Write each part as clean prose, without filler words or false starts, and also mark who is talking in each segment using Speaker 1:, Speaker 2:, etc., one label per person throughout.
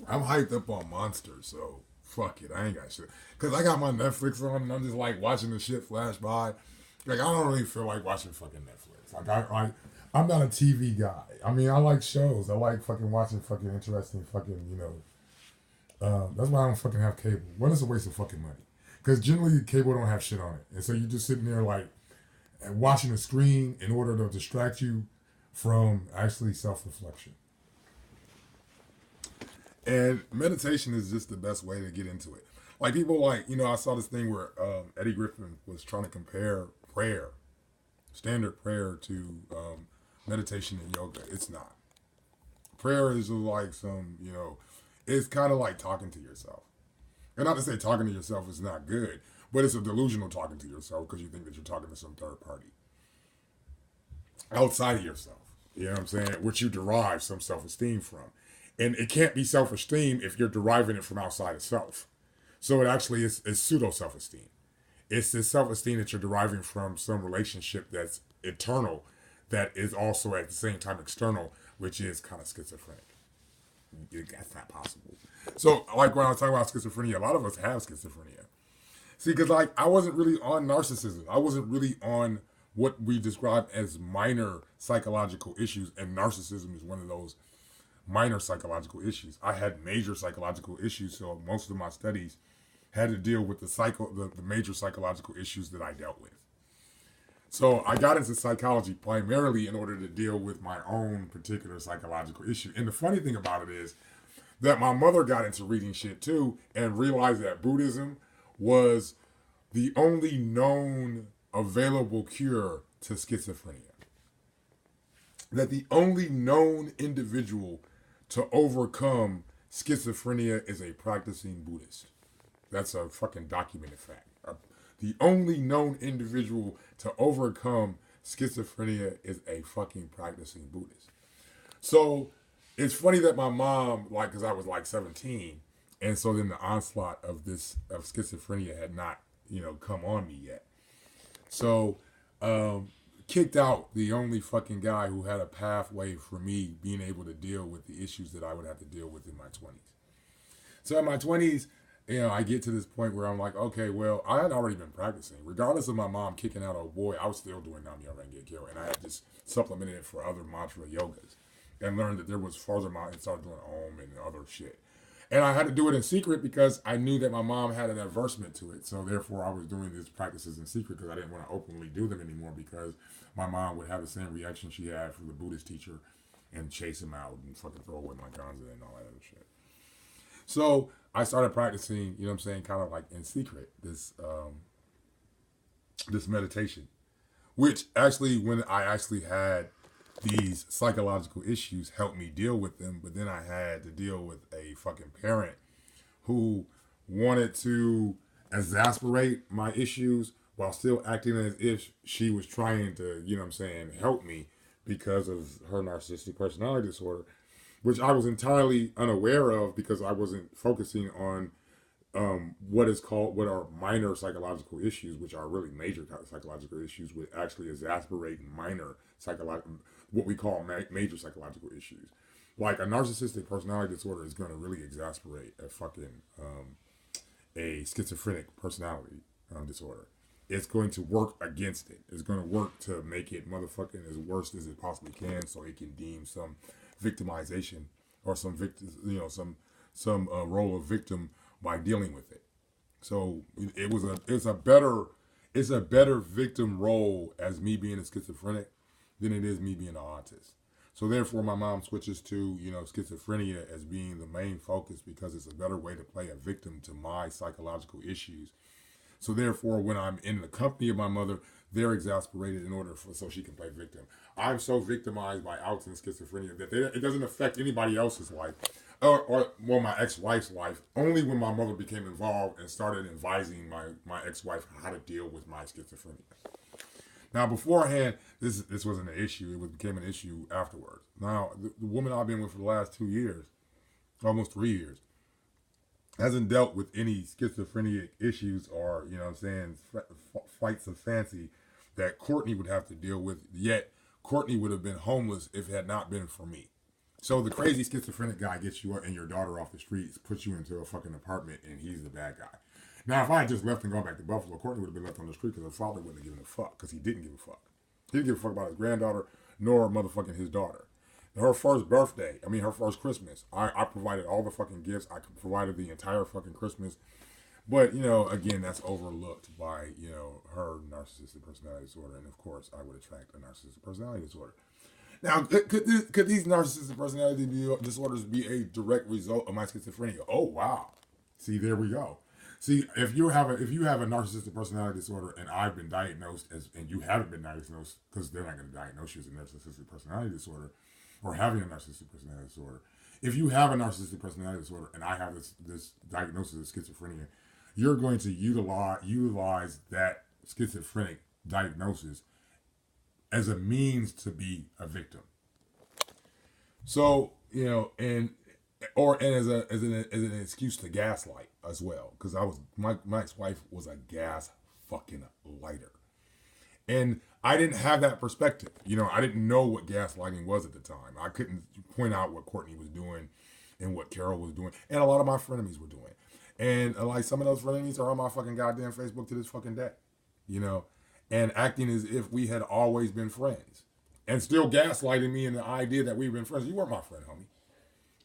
Speaker 1: I'm hyped up on Monsters, so fuck it. I ain't got shit. Because I got my Netflix on and I'm just like watching the shit flash by. Like, I don't really feel like watching fucking Netflix. I'm not a TV guy. I mean, I like shows. I like fucking watching fucking interesting fucking, that's why I don't fucking have cable. One, it's a waste of fucking money. Because generally, cable don't have shit on it. And so you're just sitting there like watching a screen in order to distract you from actually self-reflection. And meditation is just the best way to get into it. Like people I saw this thing where Eddie Griffin was trying to compare prayer, standard prayer to meditation and yoga. It's not. Prayer is just like it's kind of like talking to yourself. And not to say talking to yourself is not good, but it's a delusional talking to yourself because you think that you're talking to some third party outside of yourself. You know what I'm saying? Which you derive some self-esteem from. And it can't be self-esteem if you're deriving it from outside of self. So it actually is pseudo self-esteem. It's the self-esteem that you're deriving from some relationship that's eternal, that is also at the same time external, which is kind of schizophrenic. That's not possible. So, like when I was talking about schizophrenia, a lot of us have schizophrenia. See, because I wasn't really on narcissism. I wasn't really on what we describe as minor psychological issues, and narcissism is one of those minor psychological issues. I had major psychological issues, so most of my studies had to deal with the major psychological issues that I dealt with. So I got into psychology primarily in order to deal with my own particular psychological issue. And the funny thing about it is that my mother got into reading shit too and realized that Buddhism was the only known available cure to schizophrenia. That the only known individual to overcome schizophrenia is a practicing Buddhist. That's a fucking documented fact. The only known individual to overcome schizophrenia is a fucking practicing Buddhist. So it's funny that my mom, because I was 17, and so then the onslaught of schizophrenia had not, come on me yet. So, kicked out the only fucking guy who had a pathway for me being able to deal with the issues that I would have to deal with in my 20s. So in my 20s, I get to this point where I'm like, okay, well, I had already been practicing. Regardless of my mom kicking out a boy, I was still doing Namyo Renge Kyo, and I had just supplemented it for other mantra yogas and learned that there was further and started doing Om and other shit. And I had to do it in secret because I knew that my mom had an aversion to it. So therefore, I was doing these practices in secret because I didn't want to openly do them anymore because my mom would have the same reaction she had from the Buddhist teacher and chase him out and fucking throw away my ganza and all that other shit. So I started practicing, kind of like in secret, this meditation, which actually, when I actually had these psychological issues, helped me deal with them. But then I had to deal with a fucking parent who wanted to exasperate my issues while still acting as if she was trying to, help me because of her narcissistic personality disorder, which I was entirely unaware of because I wasn't focusing on what are minor psychological issues, which are really major psychological issues, which actually exasperate minor what we call major psychological issues. Like a narcissistic personality disorder is going to really exasperate a schizophrenic personality disorder. It's going to work against it. It's going to work to make it motherfucking as worse as it possibly can, so it can deem some victimization or some role of victim by dealing with it. So it's a better victim role as me being a schizophrenic than it is me being an autist. So therefore, my mom switches to schizophrenia as being the main focus because it's a better way to play a victim to my psychological issues. So therefore, when I'm in the company of my mother, they're exasperated so she can play victim. I'm so victimized by outs and schizophrenia that it doesn't affect anybody else's life, or my ex-wife's life. Only when my mother became involved and started advising my ex-wife how to deal with my schizophrenia. Now, beforehand, this wasn't an issue. It became an issue afterwards. Now, the woman I've been with for the last 2 years, almost 3 years, hasn't dealt with any schizophrenic issues or, flights of fancy that Courtney would have to deal with. Yet, Courtney would have been homeless if it had not been for me. So the crazy schizophrenic guy gets you and your daughter off the streets, puts you into a fucking apartment, and he's the bad guy. Now, if I had just left and gone back to Buffalo, Courtney would have been left on the street because her father wouldn't have given a fuck because he didn't give a fuck. He didn't give a fuck about his granddaughter nor motherfucking his daughter. Her first birthday, her first Christmas, I provided all the fucking gifts. I provided the entire fucking Christmas. But, again, that's overlooked by, her narcissistic personality disorder. And, of course, I would attract a narcissistic personality disorder. Now, could these narcissistic personality disorders be a direct result of my schizophrenia? Oh, wow. See, there we go. See, if you have a narcissistic personality disorder and I've been diagnosed and you haven't been diagnosed, because they're not going to diagnose you as a narcissistic personality disorder or having a narcissistic personality disorder. If you have a narcissistic personality disorder and I have this diagnosis of schizophrenia, you're going to utilize that schizophrenic diagnosis as a means to be a victim. So, and as an excuse to gaslight as well, because my ex-wife was a gas fucking lighter, and I didn't have that perspective. I didn't know what gaslighting was at the time. I couldn't point out what Courtney was doing and what Carol was doing, and a lot of my frenemies were doing, and like some of those frenemies are on my fucking goddamn Facebook to this fucking day, and acting as if we had always been friends, and still gaslighting me in the idea that we've been friends. You weren't my friend, homie.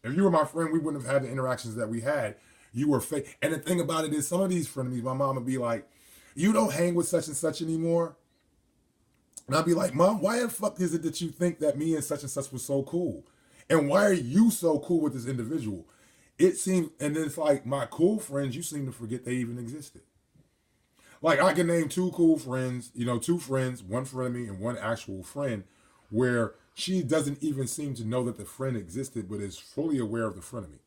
Speaker 1: If you were my friend, we wouldn't have had the interactions that we had. You were fake. And the thing about it is, some of these frenemies, my mom would be like, you don't hang with such and such anymore. And I'd be like, Mom, why the fuck is it that you think that me and such was so cool? And why are you so cool with this individual? It seems, and then it's like, my cool friends, you seem to forget they even existed. Like, I can name two cool friends, two friends, one frenemy and one actual friend, where she doesn't even seem to know that the friend existed, but is fully aware of the frenemy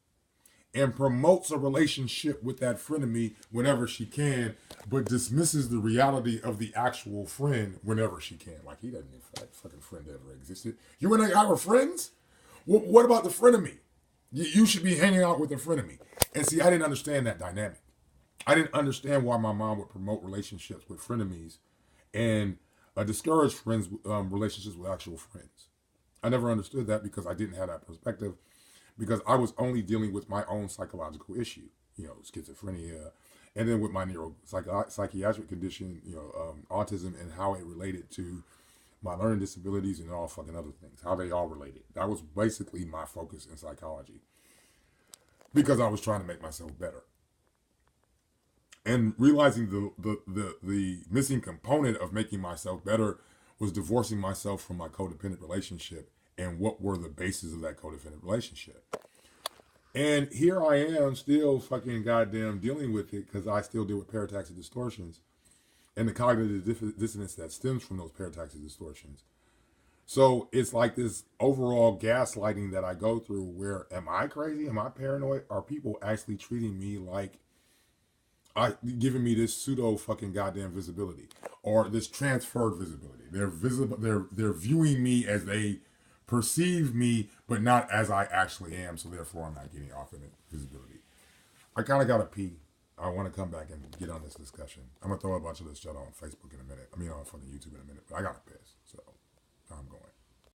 Speaker 1: and promotes a relationship with that frenemy whenever she can, but dismisses the reality of the actual friend whenever she can. Like, he doesn't know if that fucking friend ever existed. You and I were friends? What about the frenemy? You should be hanging out with the frenemy. And see, I didn't understand that dynamic. I didn't understand why my mom would promote relationships with frenemies and discourage friends relationships with actual friends. I never understood that because I didn't have that perspective, because I was only dealing with my own psychological issue, schizophrenia, and then with my psychiatric condition, autism, and how it related to my learning disabilities and all fucking other things, how they all related. That was basically my focus in psychology, because I was trying to make myself better. And realizing the missing component of making myself better was divorcing myself from my codependent relationship and what were the bases of that codependent relationship. And here I am still fucking goddamn dealing with it, because I still deal with parataxic distortions and the cognitive dissonance that stems from those parataxic distortions. So it's like this overall gaslighting that I go through where, am I crazy? Am I paranoid? Are people actually treating me like giving me this pseudo fucking goddamn visibility or this transferred visibility? They're visible. They're viewing me as they perceive me, but not as I actually am. So therefore, I'm not getting authentic visibility. I kind of got to pee. I want to come back and get on this discussion. I'm gonna throw a bunch of this shit on Facebook in a minute. On fucking YouTube in a minute. But I got to piss, so I'm going.